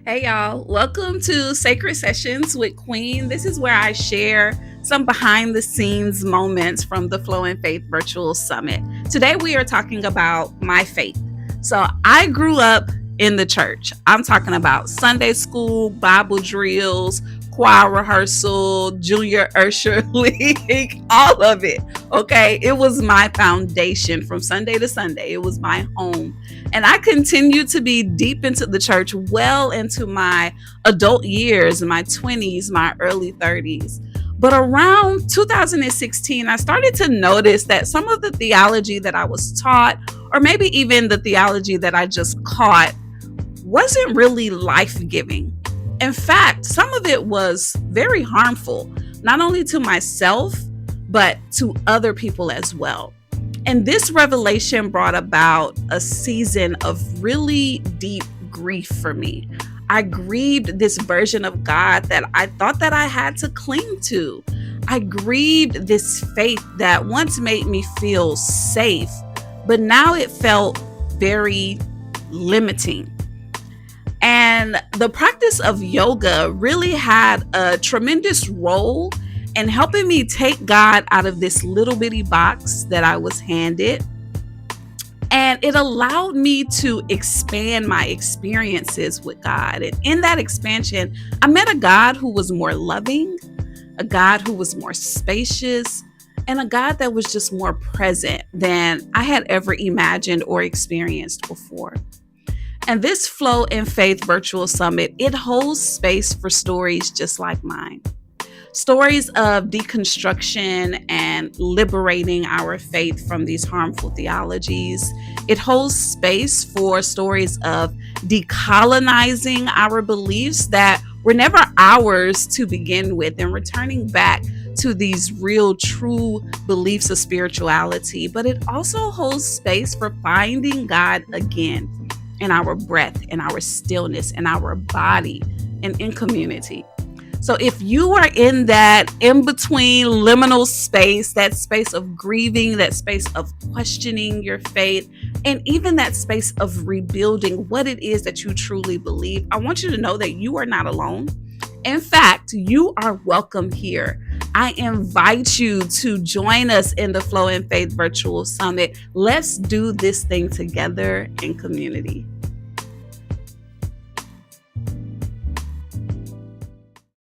Hey y'all, welcome to Sacred Sessions with Queen. This is where I share some behind the scenes moments from the Flow and Faith Virtual Summit. Today we are talking about my faith. So I grew up in the church. I'm talking about Sunday school, Bible drills, choir rehearsal, junior usher league, all of it. Okay, it was my foundation from Sunday to Sunday. It was my home. And I continued to be deep into the church well into my adult years, my 20s, my early 30s. But around 2016, I started to notice that some of the theology that I was taught, or maybe even the theology that I just caught, wasn't really life giving. In fact, some of it was very harmful, not only to myself, but to other people as well. And this revelation brought about a season of really deep grief for me. I grieved this version of God that I thought that I had to cling to. I grieved this faith that once made me feel safe, but now it felt very limiting. And the practice of yoga really had a tremendous role in helping me take God out of this little bitty box that I was handed. And it allowed me to expand my experiences with God. And in that expansion, I met a God who was more loving, a God who was more spacious, and a God that was just more present than I had ever imagined or experienced before. And this Flow and Faith Virtual Summit, it holds space for stories just like mine. Stories of deconstruction and liberating our faith from these harmful theologies. It holds space for stories of decolonizing our beliefs that were never ours to begin with and returning back to these real, true beliefs of spirituality. But it also holds space for finding God again in our breath, in our stillness, in our body, and in community. So if you are in that in between liminal space, that space of grieving, that space of questioning your faith, and even that space of rebuilding what it is that you truly believe, I want you to know that you are not alone. In fact, you are welcome here. I invite you to join us in the Flow and Faith Virtual Summit. Let's do this thing together in community.